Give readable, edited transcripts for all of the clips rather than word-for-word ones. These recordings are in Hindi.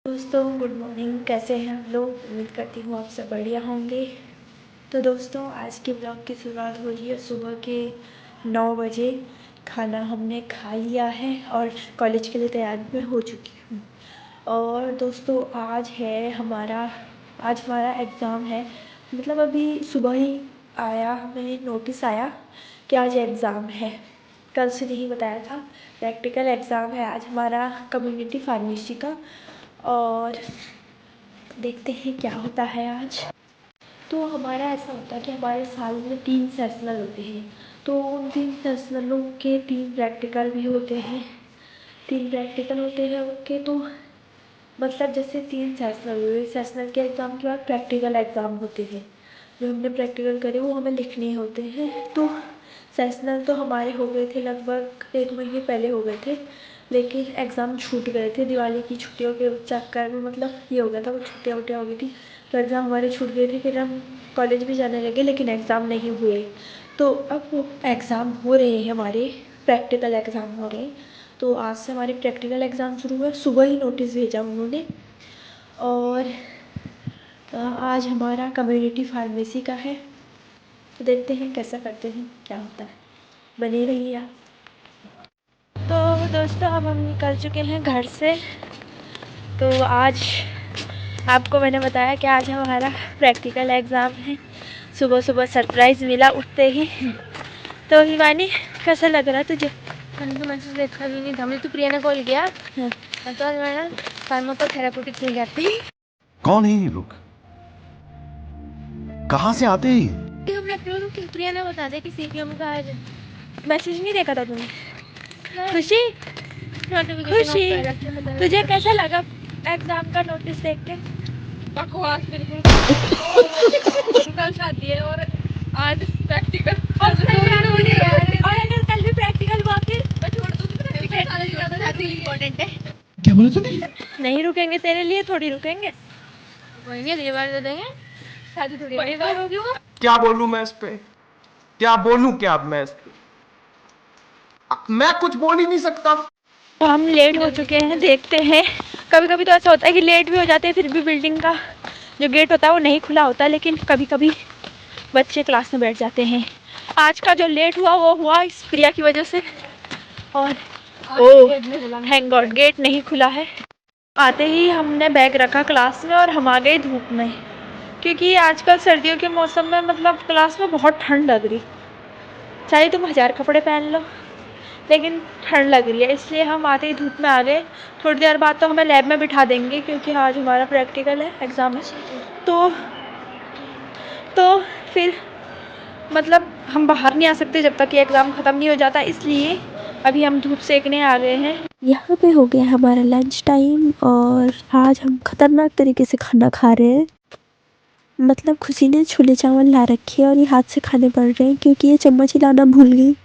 दोस्तों गुड मॉर्निंग। कैसे हैं आप लोग? उम्मीद करती हूँ आप सब बढ़िया होंगे। तो दोस्तों आज के ब्लॉग की शुरुआत हो रही है सुबह के 9 बजे। खाना हमने खा लिया है और कॉलेज के लिए तैयार में हो चुकी हूँ। और दोस्तों आज हमारा एग्ज़ाम है। मतलब अभी सुबह ही हमें नोटिस आया कि आज एग्ज़ाम है। कल से नहीं बताया था। प्रैक्टिकल एग्ज़ाम है आज हमारा कम्युनिटी फार्मेसी का। और देखते हैं क्या होता है आज। तो हमारा ऐसा होता है कि हमारे साल में 3 सेशनल होते हैं। तो उन 3 सेशनलों के 3 प्रैक्टिकल भी होते हैं। 3 प्रैक्टिकल होते हैं उनके। तो मतलब जैसे 3 सेशनल हुए, सेशनल के एग्ज़ाम के बाद प्रैक्टिकल एग्ज़ाम होते हैं। जो हमने प्रैक्टिकल करे वो हमें लिखने होते हैं। तो सेशनल तो हमारे हो गए थे, लगभग 1 महीने पहले हो गए थे। लेकिन एग्ज़ाम छूट गए थे दिवाली की छुट्टियों के चक्कर में। मतलब ये हो गया था, वो छुट्टियाँ वुट्टियाँ हो गई थी तो एग्ज़ाम हमारे छूट गए थे। फिर हम कॉलेज भी जाने लगे लेकिन एग्ज़ाम नहीं हुए। तो अब वो एग्ज़ाम हो रहे हैं हमारे, प्रैक्टिकल एग्ज़ाम हो रहे हैं। तो आज से हमारे प्रैक्टिकल एग्ज़ाम शुरू हुए। सुबह ही नोटिस भेजा उन्होंने। और आज हमारा कम्युनिटी फार्मेसी का है। तो देखते हैं कैसा करते हैं, क्या होता है। बने रहिए आप। तो दोस्तों अब हम निकल चुके हैं घर से। तो आज आपको मैंने बताया कि आज हमारा प्रैक्टिकल एग्ज़ाम है। सुबह सुबह सरप्राइज़ मिला उठते ही। तो हिमानी कैसा लग रहा है तुझे? मैंने तो मैसेज देखा भी नहीं था। मुझे तो प्रिया ने कॉल किया। मैं तो आज मैं ना फार्माकोथेरेप्यूटिक्स में जाती। कौन है ये लोग? कहाँ से आते हैं? प्रिया ने बता दिया कि सीपीएम का आज मैसेज नहीं देखा था तुमने? खुशी नोटिफिकेशन तुझे कैसा लगा एग्ज़ाम का नोटिस देख के? बकवास बिल्कुल। कल शादी है और आज प्रैक्टिकल। और अगर कल भी प्रैक्टिकल हुआ फिर? मैं छोड़ दूंगी प्रैक्टिकल, सारे ज्यादा शादी इंपॉर्टेंट है। क्या बोले तूने? नहीं रुकेंगे, तेरे लिए थोड़ी रुकेंगे। वही अगली बार दे देंगे। शादी थोड़ी होगी वो। क्या बोलूं मैं इस पे? क्या बोलूं क्या अब मैं इस पे? मैं कुछ बोल ही नहीं सकता। तो हम लेट हो चुके हैं, देखते हैं। कभी कभी तो ऐसा होता है कि लेट भी हो जाते हैं, फिर भी बिल्डिंग का जो गेट होता है वो नहीं खुला होता। लेकिन कभी कभी बच्चे क्लास में बैठ जाते हैं। आज का जो लेट हुआ वो हुआ इस प्रिया की वजह से। और थैंक गॉड गेट नहीं खुला है। आते ही हमने बैग रखा क्लास में और हम आ गए धूप में। क्योंकि आजकल सर्दियों के मौसम में मतलब क्लास में बहुत ठंड लग रही। चाहे तुम 1000 कपड़े पहन लो लेकिन ठंड लग रही है, इसलिए हम आते ही धूप में आ गए। थोड़ी देर बाद तो हमें लैब में बिठा देंगे क्योंकि आज हमारा प्रैक्टिकल है, एग्ज़ाम है। तो फिर मतलब हम बाहर नहीं आ सकते जब तक कि एग्ज़ाम ख़त्म नहीं हो जाता, इसलिए अभी हम धूप सेकने आ गए हैं। यहाँ पे हो गया हमारा लंच टाइम और आज हम खतरनाक तरीके से खाना खा रहे हैं। मतलब खुशी ने छोले चावल ला रखे हैं और ये हाथ से खाने पड़ रहे हैं क्योंकि ये चम्मच ही लाना भूल गई।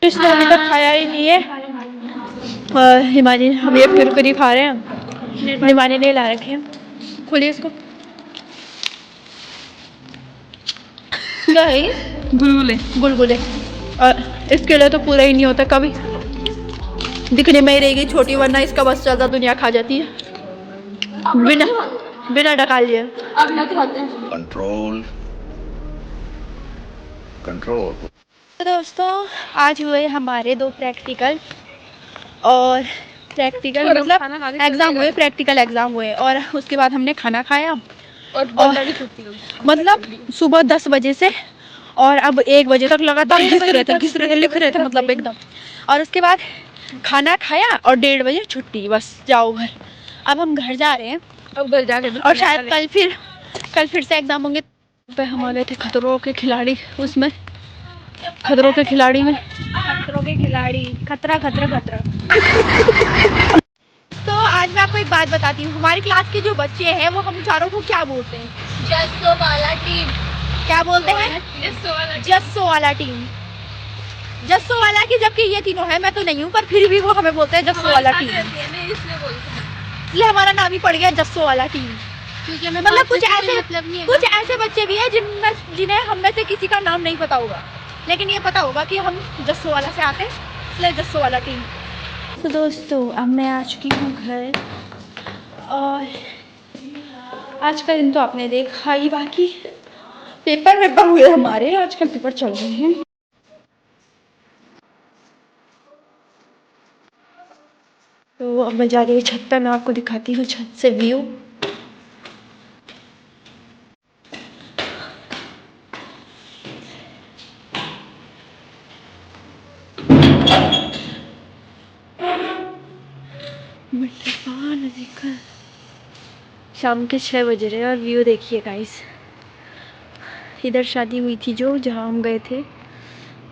इसने अभी तक खाया ही नहीं है। और हिमानी हम ये कुरकुरी खा रहे हैं। हिमानी ने ला रखे हैं। खोलिए इसको। क्या है ये? गुलगुले। और इसके लिए तो पूरा ही नहीं होता कभी। दिखने में ही रहेगी छोटी, वरना इसका बस ज़्यादा दुनिया खा जाती है बिना ढका लिए। अब ना खाते हैं। कंट्रोल। तो दोस्तों आज हुए हमारे 2 प्रैक्टिकल। और प्रैक्टिकल मतलब एग्ज़ाम हुए, प्रैक्टिकल एग्ज़ाम हुए और उसके बाद हमने खाना खाया। और मतलब सुबह 10 बजे से और अब 1 बजे तक लगातार घिस रहे थे लिख रहे थे मतलब एकदम। और उसके बाद खाना खाया और 1:30 बजे छुट्टी, बस जाओ घर। अब हम घर जा रहे हैं। अब घर जाके और शायद कल फिर से एग्ज़ाम होंगे। पे हम आ गए थे खतरों के खिलाड़ी, उसमें खतरों के खिलाड़ी में खतरा। तो आज मैं आपको एक बात बताती हूँ। हमारी क्लास के जो बच्चे हैं वो हम चारों को क्या बोलते हैं? जस्सो वाला टीम। क्या बोलते हैं? जस्सो वाला टीम। जस्सो वाला की, जबकि ये तीनों है, मैं तो नहीं हूँ, पर फिर भी वो हमें बोलते हैं जस्सो वाला टीम। इसलिए हमारा नाम ही पड़ गया जस्सो वाला टीम। क्योंकि हमें मतलब कुछ ऐसे ऐसे बच्चे भी हैं जिन्हें हम में से किसी का नाम नहीं पता होगा, लेकिन ये पता होगा कि हम जस्सो वाला से आते हैं, इसलिए जस्सो वाला टीम। तो दोस्तों अब मैं आ चुकी हूँ घर और आज का दिन तो आपने देखा ही, बाकी पेपर हुए हमारे, आजकल पेपर चल रहे हैं। तो अब मैं जा रही हूँ छत पर, मैं आपको दिखाती हूँ छत से व्यू। शाम के 6 बज रहे हैं और व्यू देखिए गाइस। इधर शादी हुई थी जहाँ हम गए थे,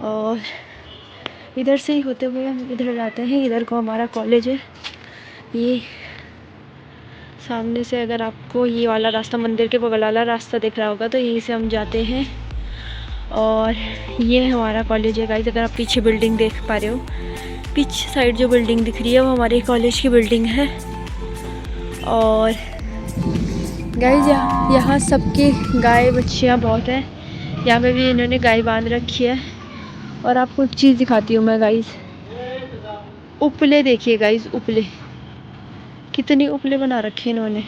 और इधर से ही होते हुए हम इधर जाते हैं। इधर को हमारा कॉलेज है। ये सामने से अगर आपको ये वाला रास्ता, मंदिर के बगल वाला रास्ता दिख रहा होगा, तो यहीं से हम जाते हैं। और ये हमारा कॉलेज है गाइस। अगर आप पीछे बिल्डिंग देख पा रहे हो, पीछे साइड जो बिल्डिंग दिख रही है वो हमारे कॉलेज की बिल्डिंग है। और गाइस यहाँ सबके गाय बच्चियाँ बहुत हैं। यहाँ पे भी इन्होंने गाय बांध रखी है। और आपको एक चीज़ दिखाती हूँ मैं गाइस, उपले देखिए गाइस, उपले कितनी उपले बना रखे इन्होंने।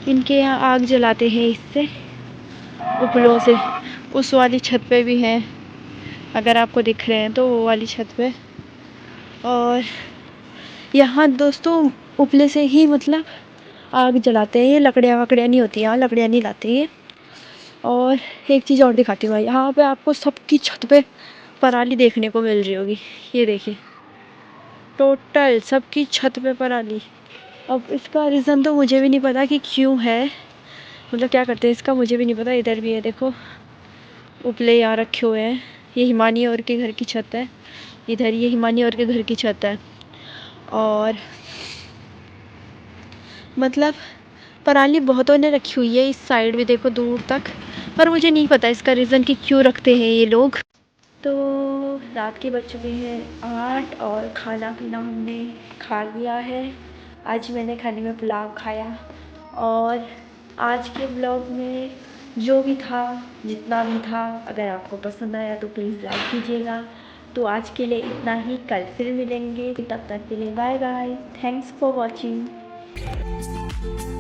इनके यहाँ आग जलाते हैं इससे, उपलों से। उस वाली छत पे भी हैं, अगर आपको दिख रहे हैं तो, वो वाली छत पे। और यहाँ दोस्तों उपले से ही मतलब आग जलाते हैं। ये लकड़ियाँ वकड़ियाँ नहीं होती, यहाँ लकड़ियाँ नहीं लाते ये। और एक चीज़ और दिखाती हूँ भाई, यहाँ पे आपको सबकी छत पे पराली देखने को मिल रही होगी। ये देखिए, टोटल सबकी छत पे पराली। अब इसका रीज़न तो मुझे भी नहीं पता कि क्यों है, मतलब क्या करते हैं इसका मुझे भी नहीं पता। इधर भी है देखो, उपले यहाँ रखे हुए हैं। ये हिमानी और के घर की छत है, इधर ये हिमानी और के घर की छत है। और मतलब पराली बहुतों ने रखी हुई है इस साइड भी देखो, दूर तक। पर मुझे नहीं पता इसका रीज़न कि क्यों रखते हैं ये लोग। तो रात के बज चुके हैं 8 और खाना पीना हमने खा लिया है। आज मैंने खाने में पुलाव खाया। और आज के ब्लॉग में जो भी था, जितना भी था, अगर आपको पसंद आया तो प्लीज़ लाइक कीजिएगा। तो आज के लिए इतना ही, कल फिर मिलेंगे। तब तक के लिए bye bye, thanks for watching.